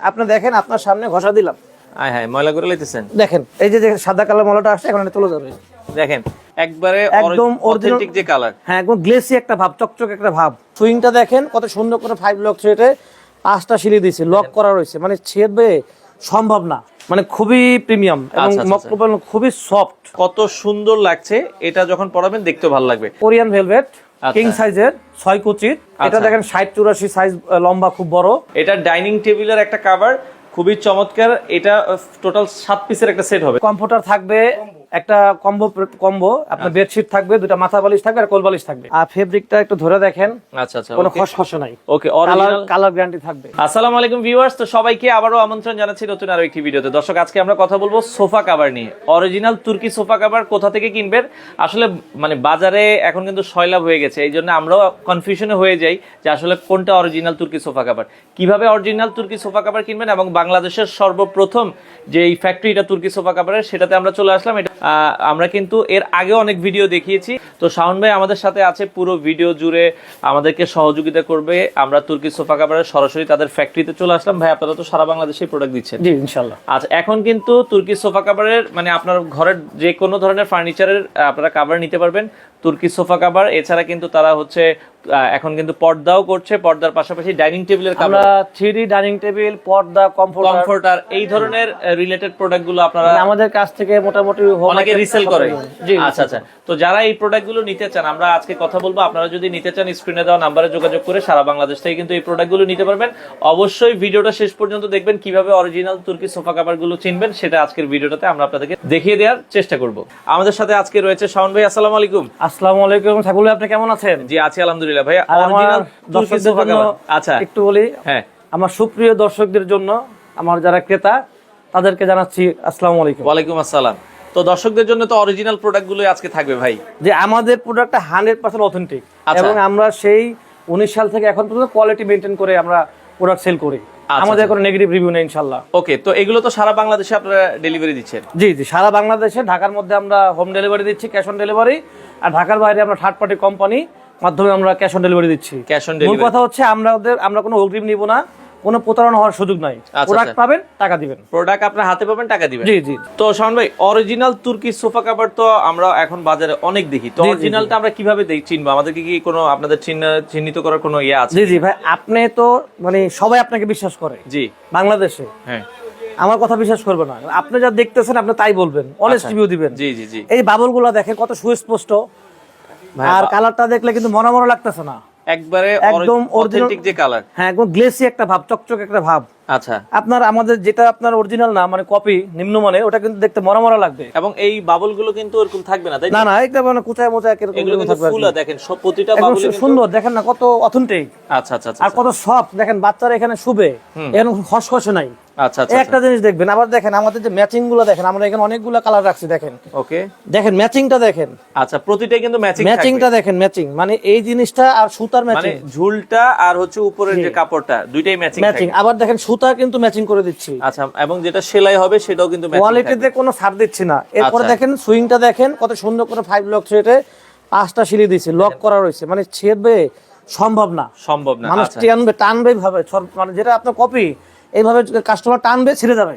আপনি দেখেন আপনার সামনে ঘষা দিলাম। আয় হায় ময়লা করে লাইতেছেন। দেখেন এই যে সাদা কালার ময়লাটা আসছে এখন এটা তুলে যাবে। দেখেন একবারে একদম অথেন্টিক যে কালার। হ্যাঁ একদম গ্লেসি একটা ভাব, চকচক একটা ভাব। সুইংটা দেখেন কত সুন্দর করে 5 লক থ্রেডে 5টা সিলি দিয়েছে, লক করা রয়েছে, মানে ছেদবে সম্ভব না, মানে খুবই প্রিমিয়াম এবং মকবল খুবই সফট। কত সুন্দর লাগছে, এটা যখন পরাবেন দেখতেও ভালো লাগবে। কোরিয়ান ভেলভেট কিং সাইজের 6 কুচির, এটা দেখেন 60-84 সাইজ, লম্বা খুব বড়। এটা ডাইনিং টেবিলের একটা কভার, খুবই চমৎকার। এটা টোটাল 7 পিসের একটা সেট হবে। কমফোর্টার থাকবে, একটা কম্বো আপনার বেডশিট থাকবে, দুটো মাথা বালিশ থাকবে আর কোল বালিশ থাকবে। আর ফেব্রিকটা একটু ধরে দেখেন, আচ্ছা আচ্ছা, কোনো খসখসে নাই। ওকে, অরিজিনাল কালার গ্যারান্টি থাকবে। আসসালামু আলাইকুম ভিউয়ার্স, তো সবাইকে আবারো আমন্ত্রণ জানাচ্ছি নতুন আরো একটি ভিডিওতে। দর্শক আজকে আমরা কথা বলবো সোফা কভার নিয়ে। অরিজিনাল তুর্কি সোফা কভার কোথা থেকে কিনবেন, আসলে মানে বাজারে এখন কিন্তু সয়লাভ হয়ে গেছে, এই জন্য আমরাও কনফিউশনে হয়ে যাই যে আসলে কোনটা অরিজিনাল তুর্কি সোফা কভার, কিভাবে অরিজিনাল তুর্কি সোফা কভার কিনবেন। এবং বাংলাদেশের সর্বপ্রথম যে এই ফ্যাক্টরিটা তুর্কি সোফা কভারের, সেটাতে আমরা চলে আসলাম। এটা আমরা কিন্তু এর আগে অনেক ভিডিও দেখিয়েছি। তো শাওন ভাই আমাদের সাথে আছে, পুরো ভিডিও জুড়ে আমাদেরকে সহযোগিতা করবে। আমরা তুর্কি সোফা কভারের সরাসরি তাদের ফ্যাক্টরিতে চলে আসলাম। ভাই আপনারা তো সারা বাংলাদেশে প্রোডাক্ট দিচ্ছেন? জি ইনশাআল্লাহ। আচ্ছা, এখন কিন্তু তুর্কি সোফা কভারের মানে আপনার ঘরের যে কোনো ধরনের ফার্নিচারের আপনারা কভার নিতে পারবেন তুর্কি সোফা কভার। এছাড়া কিন্তু তারা হচ্ছে এখন কিন্তু পর্দাও করছে, পর্দার পাশাপাশি ডাইনিং টেবিলের কভার, আমরা 3D ডাইনিং টেবিল, পর্দা, কমফোর্টার এই ধরনের রিলেটেড প্রোডাক্টগুলো আপনারা আমাদের কাছ থেকে মোটামুটি অনেকে রিসেল করে। আচ্ছা আচ্ছা, তো যারা এই প্রোডাক্টগুলো নিতে চান, আমরা আজকে কথা বলবো। আপনারা যদি নিতে চান স্ক্রিনে দেওয়া নাম্বারে যোগাযোগ করে সারা বাংলাদেশ থেকে কিন্তু এই প্রোডাক্টগুলো নিতে পারবেন। অবশ্যই ভিডিওটা শেষ পর্যন্ত দেখবেন, কিভাবে অরিজিনাল তুর্কি সোফা কভারগুলো চিনবেন সেটা আজকের ভিডিওটাতে আমরা আপনাদেরকে দেখিয়ে দেওয়ার চেষ্টা করব। আমাদের সাথে আজকে রয়েছে শাওন ভাই। আসসালামু আলাইকুম। আসসালামু আলাইকুম সাকুল ভাই, আপনি কেমন আছেন? জি আছি আলহামদুলিল্লাহ। ভাই অরিজিনাল তুর্কি সোফা কভার, আচ্ছা একটু বলি। হ্যাঁ, আমার সুপ্রিয় দর্শকদের জন্য, আমার যারা ক্রেতা তাদেরকে জানাচ্ছি আসসালামু আলাইকুম। ওয়ালাইকুম আসসালাম। তো দর্শকদের জন্য তো অরিজিনাল প্রোডাক্টগুলোই আজকে থাকবে ভাই। যে আমাদের প্রোডাক্টটা 100% অথেন্টিক, এবং আমরা সেই 19 সাল থেকে এখন পর্যন্ত কোয়ালিটি মেইনটেইন করে আমরা প্রোডাক্ট সেল করি। আমাদের কোনো নেগেটিভ রিভিউ নেই ইনশাআল্লাহ। ওকে, তো এগুলো তো সারা বাংলাদেশে আপনারা ডেলিভারি দিচ্ছেন? জি জি, সারা বাংলাদেশে। ঢাকার মধ্যে আমরা হোম ডেলিভারি দিচ্ছি, ক্যাশ অন ডেলিভারি। আর ঢাকার বাইরে আমরা থার্ড পার্টি কোম্পানি মাধ্যমে আমরা ক্যাশ অন ডেলিভারি দিচ্ছি। ক্যাশ অন ডেলিভারি, মূল কথা হচ্ছে আমরা কোনো অগ্রিম নিব না, কোনো প্রতারণা হওয়ার সুযোগ নাই। প্রোডাক্ট পাবেন, টাকা দিবেন, প্রোডাক্ট আপনার হাতে পাবেন, টাকা দিবেন। জি জি। তো শাওন ভাই, অরিজিনাল তুর্কি সোফা কভার তো আমরা এখন বাজারে অনেক দেখি, তো অরিজিনালটা আমরা কিভাবে চিনবো? আমাদেরকে কি কোনো আপনাদের চিহ্নিত করার কোনো ইয়ে আছে? জি জি ভাই, আপনি তো মানে সবাই আপনাকে বিশ্বাস করে জি বাংলাদেশে। হ্যাঁ, আমার কথা বিশ্বাস করবে না, আপনি যা দেখতেছেন আপনি তাই বলবেন, অনেস্ট রিভিউ দিবেন। জি জি জি। এই বাবলগুলো দেখেন কত সুস্পষ্ট, আর কালারটা দেখলে কিন্তু মনে মনে লাগতেছে না, একবারে একদম অথেন্টিক যে কালার। হ্যাঁ একদম গ্লেসি একটা ভাব, চকচক একটা ভাব। আচ্ছা, আপনার আমাদের যেটা আপনার অরিজিনাল না, মানে কপি নিম্নমানের, ওটা কিন্তু দেখতে মরা লাগবে। এবং এই বাবলগুলো কিন্তু এরকম থাকবে না, তাই না না, এটা মানে কোথায় মোচায় এগুলো কিন্তু ফুলা, দেখেন সব প্রতিটা বাবল সুন্দর, দেখেন না কত অথেন্টিক। আচ্ছা আচ্ছা, আর কত সফট, দেখেন বাচ্চারা এখানে শুবে, এখানে খসখসে নাই। আচ্ছা আচ্ছা, একটা জিনিস দেখবেন, আবার দেখেন আমাদের যে ম্যাচিং গুলো দেখেন, আমরা এখানে অনেকগুলো কালার রাখছি, দেখেন। ওকে, দেখেন ম্যাচিংটা দেখেন। আচ্ছা, প্রতিটাই কিন্তু ম্যাচিংটা দেখেন, ম্যাচিং মানে এই জিনিসটা আর সুতার ম্যাচিং, মানে ঝুলটা আর হচ্ছে উপরের যে কাপড়টা দুইটাই ম্যাচিং। আবার দেখেন সুতা কিন্তু ম্যাচিং করে দিচ্ছি। আচ্ছা, এবং যেটা সেলাই হবে সেটাও কিন্তু ম্যাচিং, কোয়ালিটিতে কোনো ছাড় দিচ্ছি না। এরপরে দেখেন সুইংটা দেখেন কত সুন্দর করে 5 লক থ্রেডে 5টা সিলি দিয়েছে, লক করা রয়েছে, মানে ছেদবে সম্ভব না। মানুষ টানবে ভাবে, মানে যেটা আপনার কপি এইভাবে কাস্টমার টানবে, ছিঁড়ে যাবে।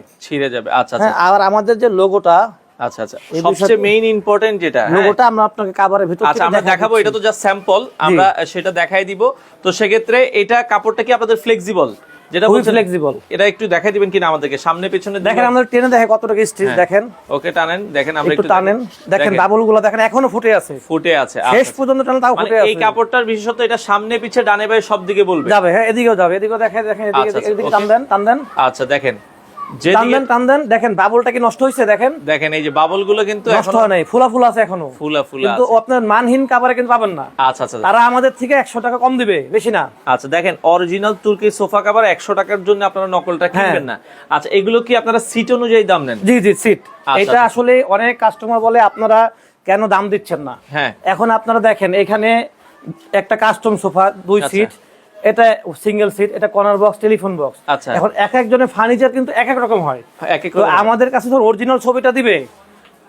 আচ্ছা আচ্ছা। আর আমাদের যে লোগোটা, আচ্ছা আচ্ছা, সবচেয়ে মেইন ইম্পর্টেন্ট যেটা লোগোটা আমরা আপনাকে কভারের ভিতর থেকে আমরা দেখাবো। এটা তো জাস্ট স্যাম্পল, আমরা সেটা দেখাই দিব। তো সেক্ষেত্রে এটা কাপড়টা কি আপনাদের ফ্লেক্সিবল? যেটা ফ্লেক্সিবল, এটা একটু দেখাই দিবেন কিনা আমাদেরকে, সামনে পেছনে দেখেন। আমরা টেনে দেখে কতটুকু স্টিচ দেখেন। ওকে, টানেন, দেখেন, আমরা একটু টানেন, দেখেন বাবলগুলো দেখেন এখনো ফুটে আছে। শেষ পর্যন্ত টানেন, তাও ফুটে আছে। এই কাপড়টার বিশেষত্ব এটা সামনে পিছে ডানে বামে সব দিকে বলবে যাবে। হ্যাঁ, এদিকেও যাবে, এদিকেও দেখেন, এদিকে টান দেন। আচ্ছা, দেখেন টান দেন, দেখেন বাবলটা কি নষ্ট হইছে? দেখেন এই যে বাবলগুলো কিন্তু নষ্ট হয় নাই, ফুলা আছে এখনো, কিন্তু আপনার মানহীন কভারে কিন্তু পাবেন না। আচ্ছা আচ্ছা, তারা আমাদের থেকে 100 টাকা কম দিবে, বেশি না। আচ্ছা, দেখেন অরিজিনাল তুর্কি সোফা কভার 100 টাকার জন্য আপনারা নকলটা কিনবেন না। আচ্ছা, এগুলো কি আপনারা সিট অনুযায়ী দাম নেন? জি জি, সিট। এটা আসলে অনেক কাস্টমার বলে আপনারা কেন দাম দিচ্ছেন না। হ্যাঁ, এখন আপনারা দেখেন এখানে একটা কাস্টম সোফা 2 সিট, এটা সিঙ্গেল সিট, এটা কর্নার বক্স, টেলিফোন বক্স। আচ্ছা, এখন এক একজনের ফার্নিচার কিন্তু এক এক রকম হয়। আমাদের কাছে ধর অরিজিনাল ছবিটা দিবে,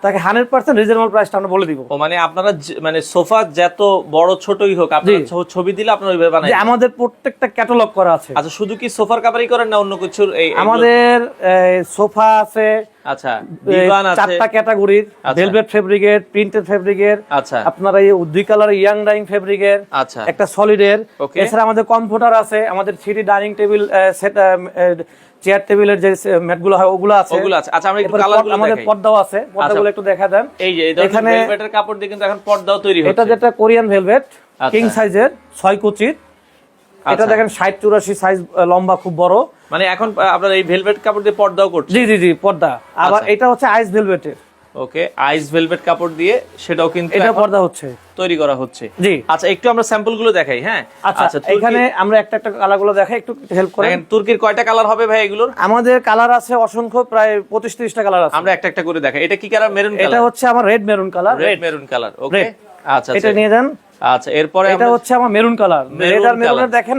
তাকে 100% রিজনেবল প্রাইসটা আমরা বলে দিব। ও মানে আপনারা মানে সোফা যত বড় ছোটই হোক আপনারা ছবি দিলে আপনারা ওইভাবে বানাই দেন। আমাদের প্রত্যেকটা ক্যাটালগ করা আছে। আচ্ছা শুধু কি সোফার কভারই করেন না অন্য কিছু? আমাদের সোফা আছে, আচ্ছা ডিভান আছে, 4টা ক্যাটাগরির, ভেলভেট ফেব্রিকের, প্রিন্টেড ফেব্রিকের, আচ্ছা আপনারা এই 2 কালার ইয়াং ডাইনিং ফেব্রিকের, আচ্ছা একটা সলিডের। এছাড়া আমাদের কমফোর্টার আছে, আমাদের 3D dining table set, chair টেবিলের যে ম্যাটগুলো হয় ওগুলো আছে। আচ্ছা আমরা একটু কালারগুলো দেখাই। আমাদের পর্দাও আছে, পর্দাগুলো একটু দেখা দেন। এই যে এখানে ভেলভেটের কাপড় দিয়ে কিন্তু এখন পর্দাও তৈরি হচ্ছে। এটা যেটা কোরিয়ান ভেলভেট কিং সাইজের 6 কুচির, এটা দেখেন 60-84 সাইজ লম্বা, খুব বড়। মানে এখন আপনারা এই ভেলভেট কাপড় দিয়ে পর্দাও করছেন? জি জি জি, পর্দা। আবার এটা হচ্ছে আইস ভেলভেটের। ওকে, আইস ভেলভেট কাপড় দিয়ে সেটাও কিন্তু এটা পর্দা হচ্ছে, তৈরি করা হচ্ছে। জি আচ্ছা একটু আমরা স্যাম্পল গুলো দেখাই। হ্যাঁ আচ্ছা, এখানে আমরা একটা একটা কালার গুলো দেখাই, একটু হেল্প করেন। দেখেন তুর্কির কয়টা কালার হবে ভাই এগুলোর? আমাদের কালার আছে অসংখ্য, প্রায় 25-30টা কালার আছে। আমরা একটা একটা করে দেখাই। এটা কি কালার? Maroon colour. এটা হচ্ছে আমার red maroon colour. Red maroon colour, okay আচ্ছা এটা নিয়ে যান। আচ্ছা এরপরে এটা হচ্ছে আমার মেরুন কালার। রেড আর মেরুনের দেখেন,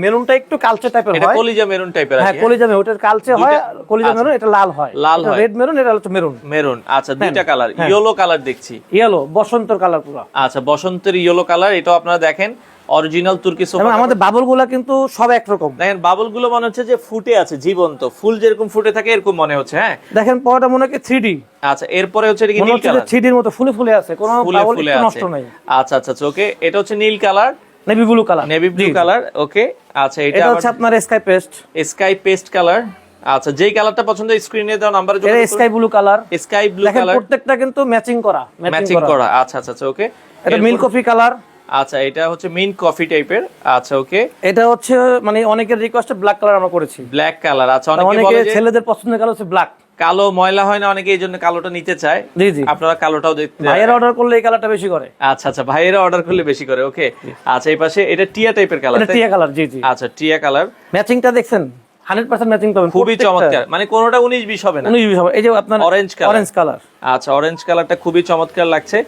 মেরুনটা একটু কালচে টাইপের হয়। এটা কলিজা মেরুন টাইপের আছে। হ্যাঁ কলিজা মেরুন, ওটার কালচে হয়, কলিজা মেরুন, এটা লাল হয়। লাল হয়। রেড মেরুন, এটা হচ্ছে মেরুন। মেরুন, আচ্ছা দুইটা কালার। ইয়েলো কালার দেখছি। ইয়েলো বসন্তের কালার পুরো। আচ্ছা বসন্তের ইয়েলো কালার, এটা আপনারা দেখেন অরিজিনাল তুর্কি সোফা। এবং আমাদের বাবলগুলো কিন্তু সব একরকম। দেখেন বাবলগুলো মনে হচ্ছে যে ফুটে আছে, জীবন্ত ফুল যেরকম ফুটে থাকে এরকম মনে হচ্ছে। হ্যাঁ দেখেন পরটা মনে হয় 3D। আচ্ছা এরপরে হচ্ছে এটা কি নীল কালার? 3D এর মতো ফুলে ফুলে আছে, কোনো বাবল একটু নষ্ট নাই। আচ্ছা আচ্ছা ওকে, এটা হচ্ছে নীল colour, navy blue colour. Navy blue colour, okay. আচ্ছা এটা হচ্ছে আপনার sky paste. Sky paste colour. আচ্ছা যেই কালারটা পছন্দ স্ক্রিনে দাও নাম্বারে যোগাযোগ করুন। Sky blue colour. Sky blue দেখেন কালার, প্রত্যেকটা কিন্তু ম্যাচিং করা, ম্যাচিং করা। আচ্ছা আচ্ছা ওকে। এটা মিল্ক কফি কালার। আচ্ছা এটা হচ্ছে মিন্ট কফি টাইপের। আচ্ছা ওকে, এটা হচ্ছে মানে অনেকের রিকোয়েস্টে ব্ল্যাক কালার আমরা করেছি। Black colour. আচ্ছা অনেকে বলে যে ছেলেদের পছন্দের কালার হচ্ছে ব্ল্যাক। কালো ময়লা হয় না অনেকে, এইজন্য কালোটা নিতে চায়। জি জি, আপনারা কালোটাও দেখতে ভাইয়ের অর্ডার করলে এই কালারটা বেশি করে। আচ্ছা আচ্ছা ভাইয়েরা অর্ডার করলে বেশি করে, ওকে। আচ্ছা এই পাশে এটা টিয়া টাইপের কালার। এটা টিয়া কালার, জি জি। আচ্ছা টিয়া কালার, ম্যাচিংটা দেখছেন 100% ম্যাচিং পাবেন, খুবই চমৎকার। মানে কোনোটা 19-20 হবে না। 19-20 হবে। এই যে আপনার অরেঞ্জ কালার, অরেঞ্জ কালার। আচ্ছা অরেঞ্জ কালারটা খুবই চমৎকার লাগছে।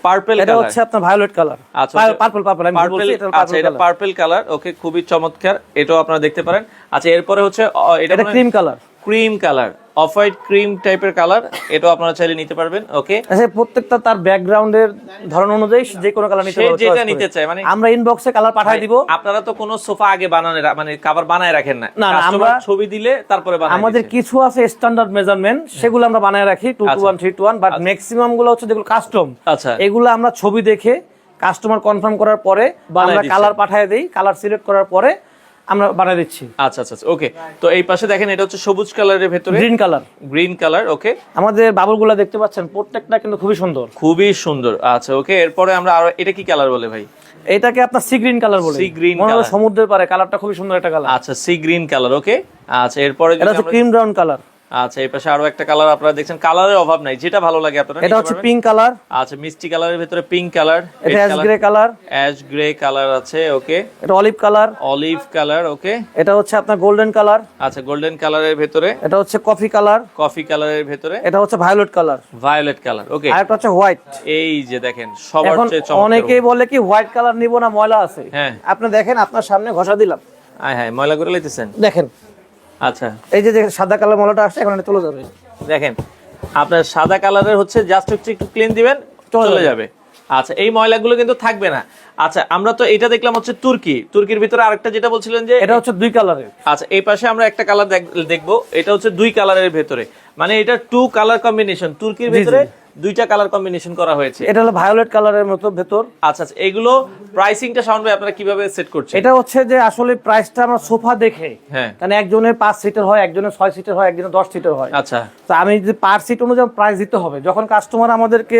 পার্পল এটা হচ্ছে আপনার ভায়োলেট কালার। আচ্ছা পার্পল আমি বলছি এটা আচ্ছা এটা পার্পল কালার, ওকে খুবই চমৎকার, এটাও আপনারা দেখতে পারেন। আচ্ছা এরপরে হচ্ছে এটা cream colour. Cream colour, off white cream টাইপের কালার, এটাও আপনারা চাইলে নিতে পারবেন, ওকে। আচ্ছা প্রত্যেকটা তার ব্যাকগ্রাউন্ডের ধরন অনুযায়ী যে কোনো কালার নিতে পারবেন, যেটা নিতে চাই। মানে আমরা ইনবক্সে কালার পাঠিয়ে দিব। আপনারা তো কোনো সোফা আগে বানানো মানে কভার বানায় রাখেন না, না আমরা ছবি দিলে তারপরে বানাই। আমাদের কিছু আছে স্ট্যান্ডার্ড মেজারমেন্ট, সেগুলো আমরা বানায় রাখি 2:1 3:1, বাট ম্যাক্সিমাম গুলো হচ্ছে যেগুলো কাস্টম। আচ্ছা এগুলো আমরা ছবি দেখে কাস্টমার কনফার্ম করার পরে আমরা কালার পাঠিয়ে দেই, কালার সিলেক্ট করার পরে আমরা বানিয়ে দিচ্ছি। আচ্ছা আচ্ছা ওকে। তো এই পাশে দেখেন এটা হচ্ছে সবুজ কালারের ভেতরে গ্রিন কালার, ওকে। আমাদের বাবলগুলো দেখতে পাচ্ছেন প্রত্যেকটা কিন্তু খুবই সুন্দর, খুবই সুন্দর। আচ্ছা ওকে, এরপরে আমরা আর এটা কি কালার বলে ভাই? এটাকে আপনার সি গ্রিন কালার বলে। সি গ্রিন কালার, সমুদ্রের পারে কালারটা খুবই সুন্দর একটা কালার। আচ্ছা সি গ্রিন কালার, ওকে। আচ্ছা এরপরে এটা হচ্ছে ক্রিম ব্রাউন কালার। আচ্ছা এই পাশে আরো একটা কালার আপনারা দেখছেন, কালারের অভাব নাই, যেটা ভালো লাগে আপনারা। এটা হচ্ছে পিঙ্ক কালার। আচ্ছা মিষ্টি কালারের ভিতরে পিঙ্ক কালার। এটা ash grey colour. Ash grey colour আছে, ওকে। এটা olive colour. Olive colour, okay. এটা হচ্ছে আপনার গোল্ডেন কালার। আচ্ছা গোল্ডেন কালারের ভিতরে। এটা হচ্ছে কফি কালার। কফি কালারের ভিতরে। এটা হচ্ছে ভায়োলেট কালার। ভায়োলেট কালার, ওকে। আর একটা হচ্ছে হোয়াইট। এই যে দেখেন সবার চেয়ে চমৎকার। অনেকেই বলে কি হোয়াইট কালার নিব না, ময়লা আছে। হ্যাঁ আপনি দেখেন, আপনার সামনে ঘষা দিলাম, আয় হায় ময়লা করে লাইতেছেন। দেখেন আচ্ছা এই যে সাদা কালার ময়লাটা আসছে, এখন এটা চলে যাবে। দেখেন আপনার সাদা কালারের হচ্ছে জাস্ট একটু ক্লিন দিবেন, চলে যাবে। আচ্ছা এই ময়লাগুলো কিন্তু থাকবে না। আচ্ছা আমরা তো এটা দেখলাম হচ্ছে তুর্কির ভিতরে আরেকটা যেটা বলছিলেন যে এটা হচ্ছে 2 কালারের। আচ্ছা এই পাশে আমরা একটা কালার দেখবো, এটা হচ্ছে 2 কালারের ভেতরে, মানে এটা 2 কালার কম্বিনেশন। তুর্কির ভিতরে 2টা কালার কম্বিনেশন করা হয়েছে। এটা হলো ভায়োলেট কালারের মতো ভেতর। আচ্ছা আচ্ছা এগুলো প্রাইসিংটা শাওন ভাই আপনারা কিভাবে সেট করছেন? এটা হচ্ছে যে আসলে প্রাইসটা আমরা সোফা দেখে, হ্যাঁ কারণ একজনের 5 সিটের হয়, একজনের 6 সিটের হয়, একজনের 10 সিটের হয়। আচ্ছা তো আমি যদি পার সিট অনুযায়ী প্রাইস দিতে হবে, যখন কাস্টমার আমাদেরকে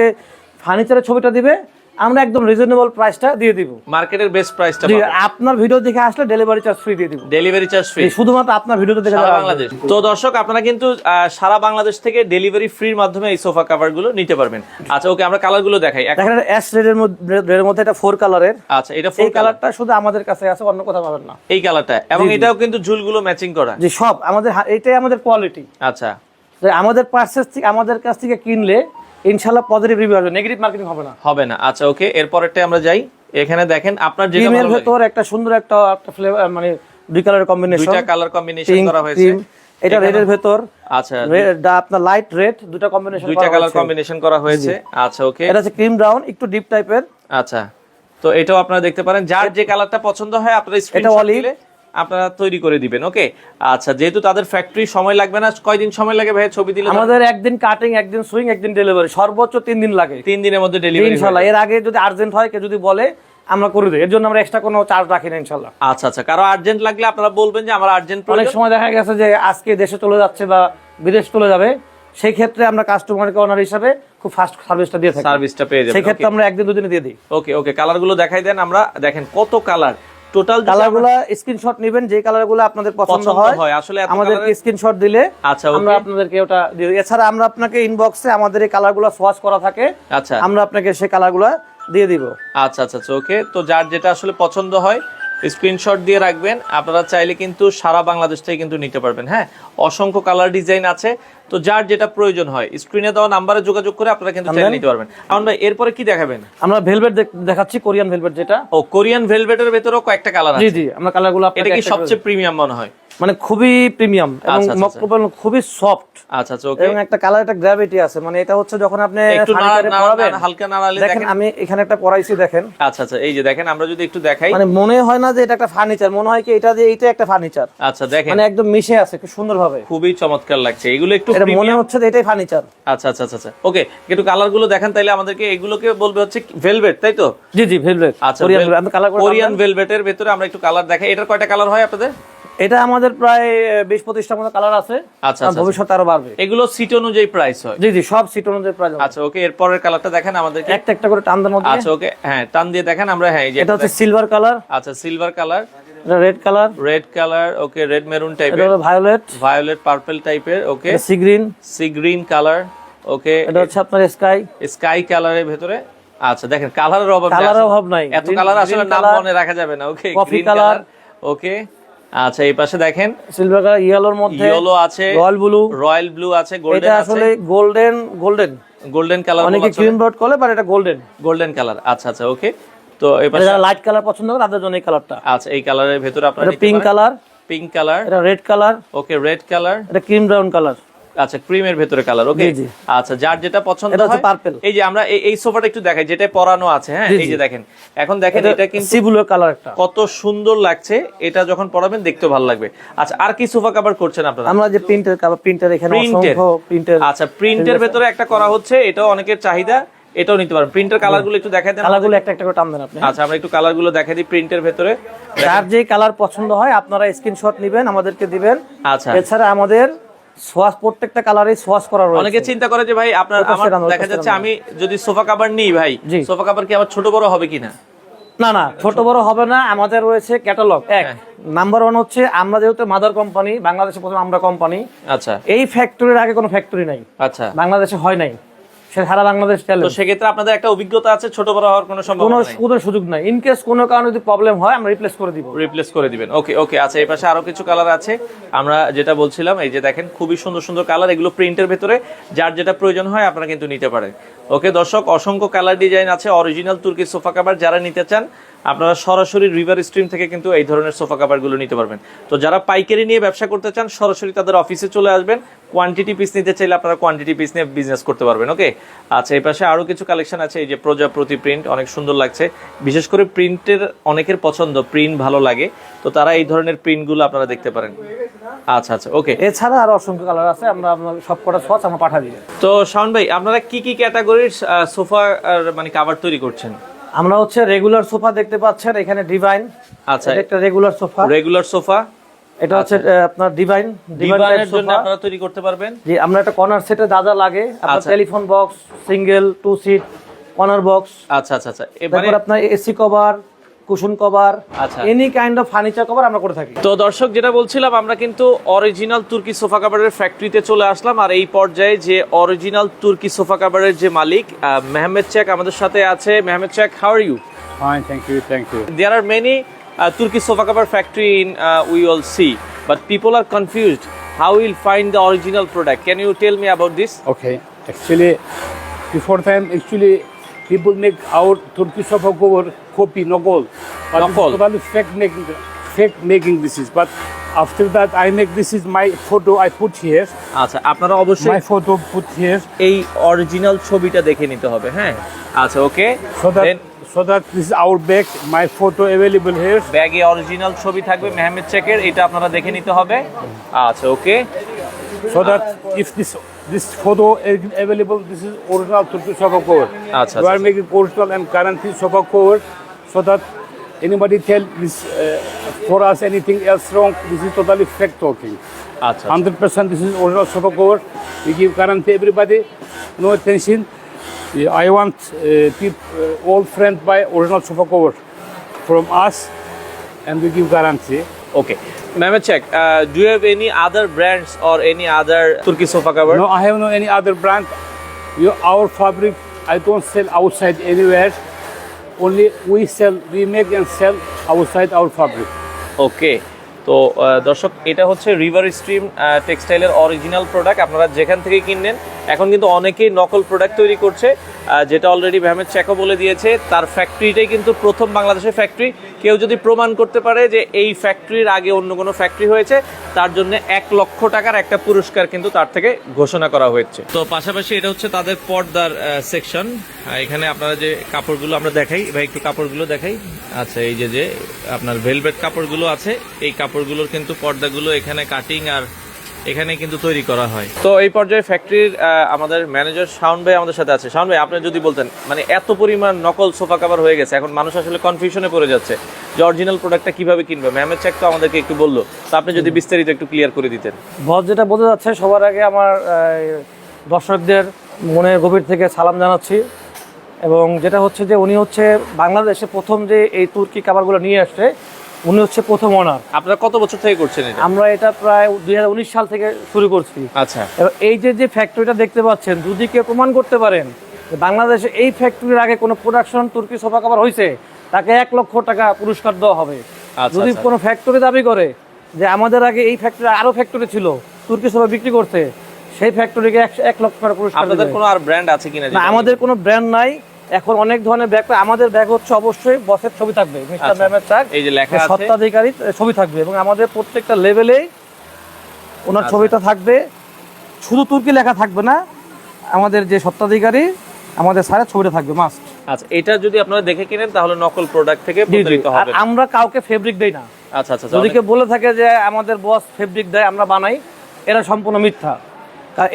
ফার্নিচারের ছবিটা দিবে আমরা একদম রিজনেবল প্রাইসটা দিয়ে দিব, মার্কেটের বেস্ট প্রাইসটা। আপনার ভিডিও দেখে আসলে ডেলিভারি চার্জ ফ্রি দিয়ে দিব। ডেলিভারি চার্জ ফ্রি শুধুমাত্র আপনার ভিডিওতে দেখে সারা বাংলাদেশ। তো দর্শক আপনারা কিন্তু সারা বাংলাদেশ থেকে ডেলিভারি ফ্রির মাধ্যমে এই সোফা কভার গুলো নিতে পারবেন। আচ্ছা ওকে, আমরা কালার গুলো দেখাই। দেখেন অ্যাশ রেডের মধ্যে এটা 4 কালারের। আচ্ছা এটা 4 কালারটা শুধু আমাদের কাছে আছে, অন্য কোথাও পাবেন না এই কালারটা। এবং এটাও কিন্তু ঝুলগুলো ম্যাচিং করা। জি সব আমাদের, এটাই আমাদের কোয়ালিটি। আচ্ছা আমাদের পার্সেস থেকে, আমাদের কাছ থেকে কিনলে ইনশাআল্লাহ পজিটিভ রিভিউ আসবে, নেগেটিভ মার্কেটিং হবে না। আচ্ছা ওকে, এরপরটা আমরা যাই। এখানে দেখেন আপনার যেটা ক্রিমের ভিতর একটা সুন্দর একটা ফ্লেভার, মানে 2 কালারের কম্বিনেশন, 2টা কালার কম্বিনেশন করা হয়েছে। এটা রেড এর ভেতর, আচ্ছা আপনার লাইট রেড, দুটো কম্বিনেশন, দুইটা কালার কম্বিনেশন করা হয়েছে। আচ্ছা ওকে, এটা হচ্ছে ক্রিম ব্রাউন, একটু ডিপ টাইপের। আচ্ছা, তো এটাও আপনারা দেখতে পারেন, যার যে কালারটা পছন্দ হয় আপনারা স্ক্রিনশট দিলে আপনারা তৈরি করে দিবেন। ওকে, আচ্ছা, যেহেতু তাদের ফ্যাক্টরি সময় লাগবে না, কয়দিন সময় লাগে ভাই ছবি দিলে? আমাদের একদিন কাটিং, একদিন সুইং, একদিন ডেলিভারি, সর্বোচ্চ 3 দিন লাগে। 3 দিনের মধ্যে ডেলিভারি ইনশাআল্লাহ। এর আগে যদি আর্জেন্ট হয়, কেউ যদি বলে আমরা করে দিই, এর জন্য আমরা এক্সট্রা কোনো চার্জ রাখি না ইনশাআল্লাহ। আচ্ছা আচ্ছা, কারো আর্জেন্ট লাগলে আপনারা বলবেন যে আমার আর্জেন্ট প্রয়োজন। অনেক সময় দেখা গেছে যে আজকে দেশে চলে যাচ্ছে বা বিদেশ চলে যাবে, সেই ক্ষেত্রে আমরা কাস্টমারকে অনার হিসাবে খুব ফাস্ট সার্ভিসটা দিয়ে থাকি, সার্ভিসটা পেয়ে যাবেন। সেই ক্ষেত্রে আমরা একদিন দুদিনে দিয়ে দিই। ওকে ওকে, কালারগুলো দেখাই দেন। আমরা দেখেন কত কালার, টোটাল কালারগুলো স্ক্রিনশট নেবেন, যে কালারগুলো আপনাদের পছন্দ হয় আসলে আমাদেরকে স্ক্রিনশট দিলে আচ্ছা আমরা আপনাদেরকে ওটা দিয়ে দিই। এছাড়া আমরা আপনাকে ইনবক্সে আমাদের এই কালারগুলো সোয়াচ করা থাকে, আচ্ছা আমরা আপনাকে সেই কালারগুলো দিয়ে দিব। আচ্ছা আচ্ছা ওকে, তো যার যেটা আসলে পছন্দ হয় স্ক্রিনশট দিয়ে রাখবেন। আপনারা চাইলে কিন্তু সারা বাংলাদেশ থেকে কিন্তু নিতে পারবেন। হ্যাঁ, অসংখ্য কালার ডিজাইন আছে, তো যার যেটা প্রয়োজন হয় স্ক্রিনে দেওয়া নাম্বারে যোগাযোগ করে আপনারা কিন্তু চাইলে নিতে পারবেন। আমরা এরপরে কি দেখাবেন? আমরা ভেলভেট দেখাচ্ছি, কোরিয়ান ভেলভেট, যেটা ও কোরিয়ান ভেলভেটের ভেতরেও কয়েকটা কালার আছে। জি জি, আমরা কালারগুলো এটা কি সবচেয়ে প্রিমিয়াম মনে হয়? মানে খুবই প্রিমিয়াম এবং মকবুল, খুবই সফট। আচ্ছা আচ্ছা ওকে, এবং একটা কালার, একটা গ্র্যাভিটি আছে, মানে এটা হচ্ছে যখন আপনি একটু পরাবেন, হালকা নাড়ালে দেখেন আমি এখানে একটা পরাইছি, দেখেন। আচ্ছা আচ্ছা, এই যে দেখেন, আমরা যদি একটু দেখাই, মানে মনে হয় না যে এটা একটা ফার্নিচার, মনে হয় কি এটা যে এইটা একটা ফার্নিচার। আচ্ছা দেখেন, মানে একদম মিশে আছে খুব সুন্দরভাবে, খুবই চমৎকার লাগছে। এগুলো একটু এটা মনে হচ্ছে যে এটাই ফার্নিচার। আচ্ছা আচ্ছা আচ্ছা ওকে, একটু কালারগুলো দেখেন তাইলে আমাদেরকে। এগুলোকে বলবে হচ্ছে ভেলভেট, তাই তো? জি জি, ভেলভেট। আচ্ছা, কোরিয়ান ভেলভেটের ভিতরে আমরা একটু কালার দেখাই। এটার কয়টা কালার হয় আপনাদের? এটা আমাদের প্রায় 20-25টার মতো কালার আছে। আচ্ছা, ভবিষ্যতে আরো বাড়বে। এগুলো সিট অনুযায়ী প্রাইস হয়? জি জি, সব সিট অনুযায়ী প্রাইস। আচ্ছা ওকে, এরপরের কালারটা দেখেন আমাদেরকে, একটা একটা করে টান দেন মধ্যে। আচ্ছা ওকে, হ্যাঁ টান দিয়ে দেখেন আমরা। হ্যাঁ, এই যে এটা হচ্ছে সিলভার কালার। আচ্ছা, সিলভার কালার, এটা red colour, red colour, okay, red maroon টাইপের, এটা হলো ভায়োলেট, ভায়োলেট পার্পল টাইপের, okay, sea green, sea green colour, okay, এটা হচ্ছে আপনার স্কাই, স্কাই কালারের ভিতরে। আচ্ছা দেখেন, কালারের অভাব নাই, এত কালার আসলে নাম মনে রাখা যাবে না। ওকে, কফি কালার, ওকে। আচ্ছা, এই পাশে দেখেন সিলভার কালার, ইয়েলোর মধ্যে ইয়েলো আছে, রয়্যাল ব্লু আছে, গোল্ডেন আছে। এটা আসলে গোল্ডেন কালার, অনেকে ক্রিম ব্রাউন বলে, বাট এটা গোল্ডেন কালার। আচ্ছা আচ্ছা ওকে, তো এই পাশে যারা লাইট কালার পছন্দ করে তাদের জন্য এই কালারটা। আচ্ছা, এই কালারের ভিতরে আপনারা পিঙ্ক কালার, এটা red colour, okay, red colour, এটা ক্রিম ব্রাউন কালার। আচ্ছা, ক্রিমের ভিতরে কালার, ওকে। আচ্ছা, যার যেটা পছন্দ হয়। পার্পল। এই যে আমরা এই সোফাটা একটু দেখাই, যেটা পরানো আছে। হ্যাঁ, এই যে দেখেন, এখন দেখেন এটা কিন্তু সি ব্লু কালার, একটা কত সুন্দর লাগছে। এটা যখন পরাবেন দেখতেও ভালো লাগবে। আচ্ছা, আর কি সোফা কভার করছেন আপনারা? আমরা যে প্রিন্টার এখানে অসংখ্য প্রিন্টার। আচ্ছা, প্রিন্টের ভিতরে একটা করা হচ্ছে, এটাও অনেকের চাহিদা, এটাও নিতে পারেন। প্রিন্টার কালারগুলো একটু দেখাই দেন। কালারগুলো একটা একটা করে টান দেন আপনি। আচ্ছা, আমরা একটু কালারগুলো দেখাই দিই প্রিন্টের ভিতরে। যার যে কালার পছন্দ হয় আপনারা স্ক্রিনশট নেবেন, আমাদেরকে দিবেন। আচ্ছা, এছাড়া আমাদের সোয়াস, প্রত্যেকটা কালারে সোয়াস করা রয়েছে। অনেকে চিন্তা করে যে ভাই আপনার, আমার দেখা যাচ্ছে আমি যদি সোফা কভার নিই ভাই, সোফা কভার কি আবার ছোট বড় হবে কিনা? না না, ছোট বড় হবে না। আমাদের রয়েছে ক্যাটালগ। নাম্বার 1 হচ্ছে আমরা যেহেতু মাদার কোম্পানি, বাংলাদেশে প্রথম আমরা কোম্পানি। আচ্ছা, এই ফ্যাক্টরির আগে কোনো ফ্যাক্টরি নাই। আচ্ছা, বাংলাদেশে হয় নাই, সারা বাংলাদেশ চলে। তো সেক্ষেত্রে আপনাদের একটা অভিজ্ঞতা আছে, ছোট বড় হওয়ার কোনো সম্ভাবনা নাই? কোনো সুযোগ নাই। ইন কেস কোনো কারণে যদি প্রবলেম হয় আমরা রিপ্লেস করে দিব। ওকে ওকে, আচ্ছা, এই পাশে আরো কিছু কালার আছে। আমরা যেটা বলছিলাম, এই যে দেখেন, খুবই সুন্দর সুন্দর কালার। এগুলো প্রিন্টের ভিতরে, যার যেটা প্রয়োজন হয় আপনারা কিন্তু নিতে পারেন। ওকে দর্শক, অসংখ্য কালার ডিজাইন আছে। অরিজিনাল তুর্কি সোফা কভার যারা নিতে চান, আপনারা সরাসরি রিভার স্ট্রিম থেকে কিন্তু এই ধরনের সোফা কভারগুলো নিতে পারবেন। তো যারা পাইকারি নিয়ে ব্যবসা করতে চান, সরাসরি তাদের অফিসে চলে আসবেন। কোয়ান্টিটি পিস নিতে চাইলে আপনারা কোয়ান্টিটি পিস নিয়ে বিজনেস করতে পারবেন। ওকে, আচ্ছা, এই পাশে আরো কিছু কালেকশন আছে। এই যে প্রজাপতি প্রিন্ট, অনেক সুন্দর লাগছে। বিশেষ করে প্রিন্টের অনেকের পছন্দ, প্রিন্ট ভালো লাগে, তো তারা এই ধরনের প্রিন্টগুলো আপনারা দেখতে পারেন। আচ্ছা আচ্ছা ওকে, এছাড়া আরো অসংখ্য কালার আছে, আমরা সবকটা সোয়াচ আমরা পাঠিয়ে দিই। তো শাওন ভাই, আপনারা কি কি ক্যাটাগরির সোফা মানে কভার তৈরি করছেন? আমরা হচ্ছে রেগুলার সোফা দেখতে পাচ্ছেন এখানে, ডিভাইন। আচ্ছা, এটা একটা রেগুলার সোফা। এটা হচ্ছে আপনার ডিভাইনের জন্য আপনারা তৈরি করতে পারবেন। জি, আমরা একটা কর্নার সেটে যা লাগে, আপনার telephone box, single 2 seat corner box. আচ্ছা আচ্ছা আচ্ছা, এবারে আপনার এসি কভার, কুশন কভার, আচ্ছা, any kind of furniture cover আমরা করে থাকি। তো দর্শক, যেটা বলছিলাম, আমরা কিন্তু অরিজিনাল তুর্কি সোফা কভারের ফ্যাক্টরিতে চলে আসলাম। আর এই পর্যায়ে যে অরিজিনাল তুর্কি সোফা কভারের যে মালিক মেহমেদ শেখ আমাদের সাথে আছে। Mehmed Sheikh, how are you? Fine, thank you. There are many Turkish sofa cover factory in we all see, but people are confused. How will find the original product? Can you tell me about this? Okay, actually, before time, people make our Turkish sofa cover copy, no gold. But Nokol. totally fake making this is. But After that, I make this is my photo. I put here. আচ্ছা, আপনারা অবশ্যই My photo put here এই original ছবিটা দেখে নিতে হবে, হ্যাঁ। আচ্ছা, ওকে। so that this is our bag. My photo available here. ব্যাগে অরিজিনাল ছবি থাকবে মেহমেদ শেখের, এটা আপনারা দেখে নিতে হবে। আচ্ছা, ওকে। So that if this photo is available, this is original Turkish sofa cover. আচ্ছা, We are making original and guaranteed sofa cover, so that anybody tell this for us anything else wrong, this is totally fake talking. আচ্ছা, 100% this is original sofa cover. We give guarantee everybody, no attention. I want all friends buy original sofa cover from us, and we give guarantee. Okay. Mehmed Sheikh, do you have any other brands or any other Turkish sofa cover? No, I have no any other brand. Our fabric, I don't sell outside anywhere. Only we make and sell outside our fabric. ওকে। তো দর্শক, এটা হচ্ছে river stream টেক্সটাইলের original product. আপনারা যেখান থেকে কিনেন, এখন কিন্তু অনেকেই নকল প্রোডাক্ট তৈরি করছে, যেটা অলরেডি মেহমেদ শেখও বলে দিয়েছে। তার ফ্যাক্টরিটাই কিন্তু প্রথম বাংলাদেশের ফ্যাক্টরি। কেউ যদি প্রমাণ করতে পারে যে এই ফ্যাক্টরির আগে অন্য কোনো ফ্যাক্টরি হয়েছে, তার জন্য 1 লক্ষ টাকার একটা পুরস্কার কিন্তু তার থেকে ঘোষণা করা হয়েছে। তো পাশাপাশি এটা হচ্ছে তাদের পর্দার সেকশন। এখানে আপনারা যে কাপড়গুলো আমরা দেখাই, ভাই একটু কাপড়গুলো দেখাই। আচ্ছা, এই যে আপনার ভেলভেট কাপড়গুলো আছে, এই কাপড়গুলোর কিন্তু পর্দাগুলো এখানে কাটিং আর এখানে কিন্তু তৈরি করা হয়। তো এই পর্যায়ে ফ্যাক্টরির আমাদের ম্যানেজার শাওন ভাই আমাদের সাথে আছে। শাওন ভাই, আপনি যদি বলতেন, মানে এত পরিমাণ নকল সোফা কভার হয়ে গেছে, এখন মানুষ আসলে কনফিউশনে পড়ে যাচ্ছে যে অরিজিনাল প্রোডাক্টটা কিভাবে কিনবে। মেহমেদ শেখ তো আমাদেরকে একটু বললো, তো আপনি যদি বিস্তারিত একটু ক্লিয়ার করে দিতেন। বস যেটা বলতে যাচ্ছে, সবার আগে আমার দর্শকদের মনের গভীর থেকে সালাম জানাচ্ছি। এবং যেটা হচ্ছে যে উনি হচ্ছে বাংলাদেশে প্রথম যে এই তুর্কি কাভারগুলো নিয়ে আসছে, উনি হচ্ছে প্রথম ওনার। আপনারা কত বছর থেকে করছেন এটা? আমরা এটা প্রায় 2019 সাল থেকে শুরু করছি। আচ্ছা। এবং এই যে ফ্যাক্টরিটা দেখতে পাচ্ছেন, যদি কেউ প্রমাণ করতে পারেন যে বাংলাদেশে এই ফ্যাক্টরির আগে কোনো প্রোডাকশন তুর্কি সোফা কাভার হয়েছে, তাকে 1 লক্ষ টাকা পুরস্কার দেওয়া হবে। যদি কোনো ফ্যাক্টরি দাবি করে যে আমাদের আগে এই ফ্যাক্টরি আরো ফ্যাক্টরি ছিল তুর্কি সোফা বিক্রি করতে, সেই ফ্যাক্টরিকে 1 লক্ষ টাকা পুরস্কার। আপনাদের কোনো আর ব্র্যান্ড আছে কিনা? না, আমাদের কোনো ব্র্যান্ড নাই। এখন অনেক ধরনের ব্যাগ, আমাদের ব্যাগ হচ্ছে অবশ্যই বসের ছবি থাকবে, মিস্টার মেহমেদ শেখ, এই যে লেখা আছে সত্ত্বাধিকারী ছবি থাকবে, এবং আমাদের প্রত্যেকটা লেভেলেই ওনার ছবিটা থাকবে। শুধু তুর্কি লেখা থাকবে না, আমাদের যে সত্ত্বাধিকারী আমাদের স্যারের ছবিটা থাকবে মাস্ট। আচ্ছা, এটা যদি আপনারা দেখে কিনেন তাহলে নকল প্রোডাক্ট থেকে প্রতারিত আর হবেন। আমরা কাউকে ফেব্রিক দেই না। আচ্ছা আচ্ছা। যদি কেউ বলে থাকে যে আমাদের বস ফেব্রিক দেয়, আমরা বানাই, এটা সম্পূর্ণ মিথ্যা।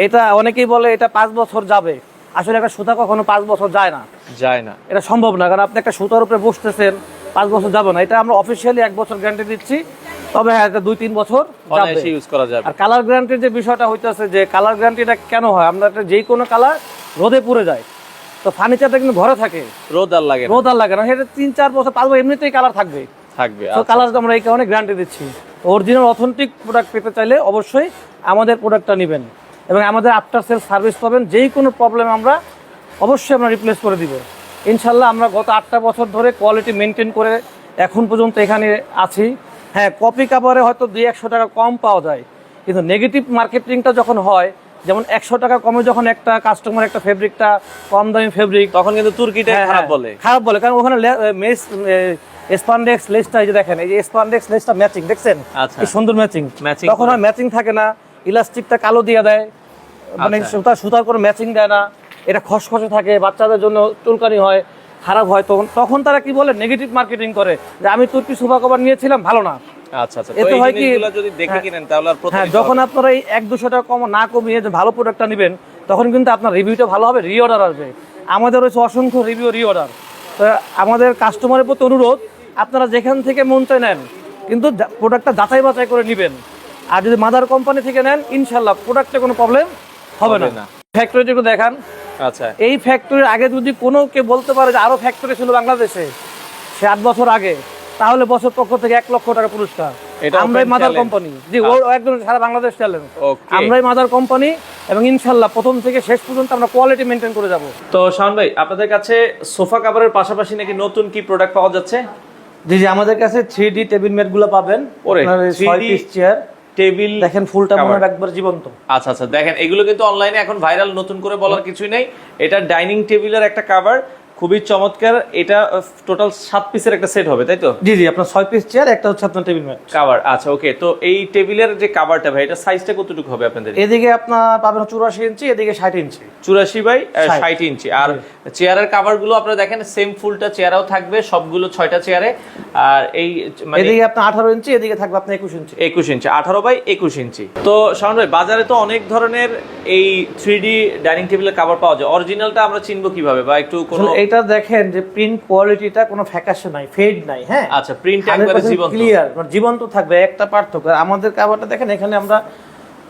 এটা অনেকেই বলে এটা 5 বছর যাবে, আসলে একটা সুতা কখনো 5 বছর যায় না, এটা সম্ভব না। কারণ আপনি একটা সুতার উপরে বসতেছেন, 5 বছর যাবে না। এটা আমরা অফিসিয়ালি 1 বছর গ্যারান্টি দিচ্ছি, তবে হ্যাঁ, এটা 2-3 বছর অনায়াসে ইউজ করা যাবে। আর কালার গ্যারান্টির যে বিষয়টা হইতেছে, যে কালার গ্যারান্টিটা কেন হয়, আমরা যে কোনো কালার রোদে পুড়ে যায়, তো ফার্নিচারটা কিন্তু ঘরে থাকে, রোদ আর লাগে না, সেটা 3-4 বছর 5 বছর এমনিতেই কালার থাকবে। তো কালার আমরা এই কারণে গ্যারান্টি দিচ্ছি। অরিজিনাল অথেন্টিক প্রোডাক্ট পেতে চাইলে অবশ্যই আমাদের প্রোডাক্টটা নেবেন, এবং আমাদের আফটার সেল সার্ভিস পাবেন। যেই কোনো প্রবলেম আমরা অবশ্যই আমরা রিপ্লেস করে দিব ইনশাল্লাহ। আমরা গত 8টা বছর ধরে কোয়ালিটি মেনটেন করে এখন পর্যন্ত এখানে আছি। হ্যাঁ, কপি কাভারে হয়তো 200-100 টাকা কম পাওয়া যায়, কিন্তু নেগেটিভ মার্কেটিংটা যখন হয়, যেমন 100 টাকা কমে যখন একটা কাস্টমার একটা ফেব্রিকটা কম দামি ফেব্রিক, তখন কিন্তু তুর্কিটা খারাপ বলে। কারণ ওখানে স্পান্ডেক্স লেসটা, এই যে দেখেন, এই যে স্পান্ডেক্স লেসটা ম্যাচিং, দেখছেন কি সুন্দর ম্যাচিং। তখন আর ম্যাচিং থাকে না, ইলাস্টিকটা কালো দিয়ে দেয়, মানে সুতার কোনো ম্যাচিং দেয় না, এটা খসখসে থাকে, বাচ্চাদের জন্য চুলকানি হয়, খারাপ হয়। তখন তারা কি বলে, নেগেটিভ মার্কেটিং করে যে আমি তুর্কি সোফা কভার নিয়েছিলাম, ভালো না। আচ্ছা আচ্ছা। এতে হয় কি, যদি দেখে কিনেন তাহলে আর প্রথমে যখন আপনারা এই 100-200 টাকা কম না কমিয়ে যে ভালো প্রোডাক্টটা নেবেন, তখন কিন্তু আপনার রিভিউটা ভালো হবে, রিঅর্ডার আসবে। আমাদের হচ্ছে অসংখ্য রিভিউ রিঅর্ডার। তো আমাদের কাস্টমারের প্রতি অনুরোধ, আপনারা যেখান থেকে মন চায় নেন, কিন্তু প্রোডাক্টটা যাচাই বাছাই করে নেবেন। আর যদি মাদার কোম্পানি থেকে নেন, ইনশাল্লাহ প্রোডাক্টে কোনো প্রবলেম হবে না। ফ্যাক্টরিটা একটু দেখান। আচ্ছা, এই ফ্যাক্টরির আগে যদি কোনো কেউ বলতে পারে যে আরো ফ্যাক্টরি ছিল বাংলাদেশে 8 বছর আগে, তাহলে বছর পক্ষ থেকে 1 লক্ষ টাকা পুরস্কার। আমরাই মাদার কোম্পানি, জি, ও একদম সারা বাংলাদেশ চ্যালেঞ্জ, আমরাই মাদার কোম্পানি, এবং ইনশাল্লাহ প্রথম থেকে শেষ পর্যন্ত আমরা কোয়ালিটি মেনটেন করে যাব। তো শাওন ভাই, আপনাদের কাছে সোফা কাভারের পাশাপাশি নাকি নতুন কি প্রোডাক্ট পাওয়া যাচ্ছে? জি জি, আমাদের কাছে 3D টেবিল ম্যাট গুলো পাবেন, 6 পিস চেয়ার টেবিল, দেখেন ফুলটা মনে একবার জীবন্ত। আচ্ছা আচ্ছা, দেখেন এগুলো কিন্তু অনলাইনে এখন ভাইরাল, নতুন করে বলার কিছুই নেই। এটা ডাইনিং টেবিলের একটা কভার, খুবই চমৎকার। এটা টোটাল 7 পিসের একটা সেট হবে, তাই তো? জি জি, আপনার 6 পিস চেয়ার, একটা হচ্ছে আপনার টেবিল ম্যাট কভার। আচ্ছা, ওকে। তো এই টেবিলের যে কভারটা ভাই, এটা সাইজটা কতটুকু হবে আপনাদের? এদিকে আপনার পাবেন 84 ইঞ্চি, এদিকে 60 ইঞ্চি। 84 বাই 60 60 ইঞ্চি। আর চেয়ারের কভার গুলো আপনারা দেখেন সেম ফুলটা চেয়ারও থাকবে, সবগুলো 6টা চেয়ারে। আর এই মানে এদিকে আপনার 18 ইঞ্চি, এদিকে থাকবে আপনার 21 ইঞ্চি। 21 ইঞ্চি, 18 বাই 21 ইঞ্চি। তো শাওন ভাই, বাজারে তো অনেক ধরনের এই 3D ডাইনিং টেবিলের কভার পাওয়া যায়, অরিজিনালটা আমরা চিনবো কিভাবে? বা একটু কোনো এটা দেখেন যে প্রিন্ট কোয়ালিটিটা কোনো ফ্যাকাশে নাই, ফেড নাই, হ্যাঁ। আচ্ছা, প্রিন্ট একবারে জীবন্ত, ক্লিয়ার, মানে জীবন্ত থাকবে। একটা পার্থক্য, আমাদের কভারটা দেখেন এখানে আমরা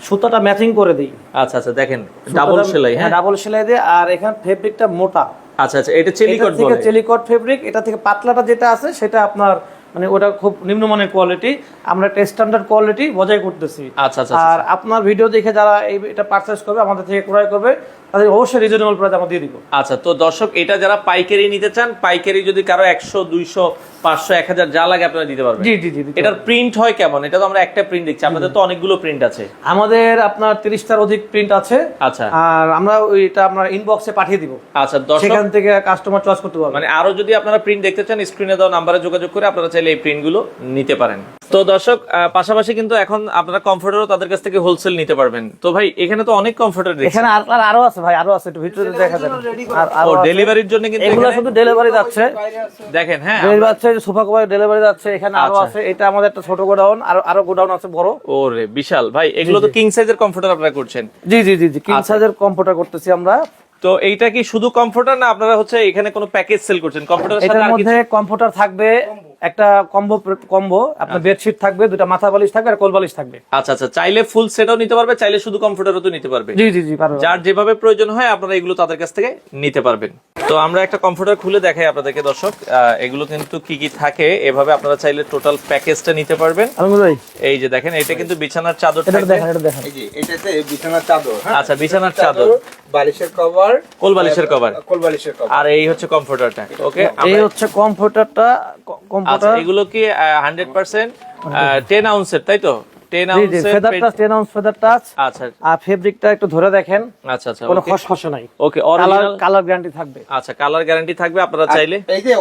সুতাটা ম্যাচিং করে দিই। আচ্ছা আচ্ছা, দেখেন ডাবল সেলাই, হ্যাঁ ডাবল সেলাই দিয়ে। আর এখানে ফেব্রিকটা মোটা। আচ্ছা আচ্ছা, এটা চেলিকট বলে। চেলিকট ফেব্রিক। এটা থেকে পাতলাটা যেটা আছে সেটা আপনার মানে ওটা খুব নিম্নমানের কোয়ালিটি, আমরা একটা স্ট্যান্ডার্ড কোয়ালিটি বজায় করতেছি। আচ্ছা আচ্ছা। আর আপনার ভিডিও দেখে যারা এটা পারচেজ করবে, আমাদের থেকে ক্রয় করবে, তাদের অবশ্যই রিজনেবল প্রাইস আমরা দিয়ে দিব। আচ্ছা, তো দর্শক, এটা যারা পাইকারি নিতে চান, পাইকারি যদি কারো 100 200 500 1000 যা লাগে আপনারা দিতে পারবেন। জি জি জি। এটার প্রিন্ট হয় কেমন? এটা তো আমরা একটা প্রিন্ট দেখছি, আপনাদের তো অনেকগুলো প্রিন্ট আছে। আমাদের আপনার 30টার অধিক প্রিন্ট আছে। আচ্ছা। আর আমরা এটা আপনার ইনবক্সে পাঠিয়ে দিব। আচ্ছা দর্শক, সেখান থেকে কাস্টমার চয়েস করতে পারবে। মানে আরো যদি আপনারা প্রিন্ট দেখতে চান, স্ক্রিনে দেওয়া নাম্বারে যোগাযোগ করে আপনারা চাইলে এই প্রিন্টগুলো নিতে পারেন। তো দর্শক, পাশাপাশি কিন্তু এখন আপনারা কমফোর্টারও তাদের কাছ থেকে হোলসেল নিতে পারবেন। তো ভাই, এখানে তো অনেক কমফোর্টার দেখছি। এখানে আরো আছে ভাই, আরো আছে, একটু ভিতরে দেখা যাবে। আর ও, ডেলিভারির জন্য কিন্তু এগুলো এখানে শুধু ডেলিভারি যাচ্ছে। দেখেন, হ্যাঁ ডেলিভারি যাচ্ছে, সোফা কভার ডেলিভারি যাচ্ছে। এখানে আরো আচ্ছা। আছে। এটা আমাদের একটা ছোট গোডাউন, আরো গোডাউন আছে বড়। ওরে বিশাল ভাই, এগুলো তো কিং সাইজের কমফোর্টার আপনারা করছেন? জি জি জি জি, কিং সাইজের কম্পিউটার করতেছি আমরা। তো এইটা কি শুধু কমফোর্টার, না আপনারা হচ্ছে এখানে কোনো প্যাকেজ সেল করছেন কমফোর্টারের সাথে? এটার আর মধ্যে কম্পিউটার থাকবে, একটা কম্বো আপনার বেডশিট থাকবে, দুটো মাথা বালিশ থাকবে আর কোল বালিশ থাকবে। আচ্ছা আচ্ছা, চাইলে ফুল সেটও নিতে পারবে, চাইলে শুধু কমফোর্টারও তো নিতে পারবে। জি জি জি, পারবে। যার যেভাবে প্রয়োজন হয় আপনারা এগুলো তাদের কাছ থেকে নিতে পারবেন। তো আমরা একটা কমফোর্টার খুলে দেখাই আপনাদেরকে দর্শক, এগুলো কিন্তু কি কি থাকে, এভাবে আপনারা চাইলে টোটাল প্যাকেজটা নিতে পারবেন। এই যে দেখেন, এটা কিন্তু বিছানার চাদর এটা থাকবে। দেখেন, এটা দেখেন। এই যে এটাতে বিছানার চাদর, হ্যাঁ? আচ্ছা, বিছানার চাদর, বালিশের কভার, কোল বালিশের কভার, কোল বালিশের কভার। আর এই হচ্ছে কমফোর্টারটা। ওকে, এই হচ্ছে কম্পিউটারটা। আচ্ছা, এগুলো কি 100% 10 আউন্সের, তাই তো? 10 জি জি, আউন্সের feather touch, 10 ounce feather touch. আচ্ছা আর ফেব্রিকটা একটু ধরে দেখেন, আচ্ছা আচ্ছা, কোনো খসখসে নাই। ওকে, অরিজিনাল কালার গ্যারান্টি থাকবে। আচ্ছা, কালার গ্যারান্টি থাকবে, আপনারা চাইলে। এই যে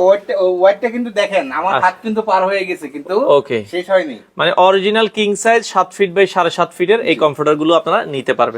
ওয়েটটা কিন্তু দেখেন, আমার হাত কিন্তু পার হয়ে গেছে, কিন্তু ওকে, শেষ হয়নি। মানে original king size 7 feet by 7.5 ফিটের এই কমফোর্টার গুলো আপনারা নিতে পারবেন।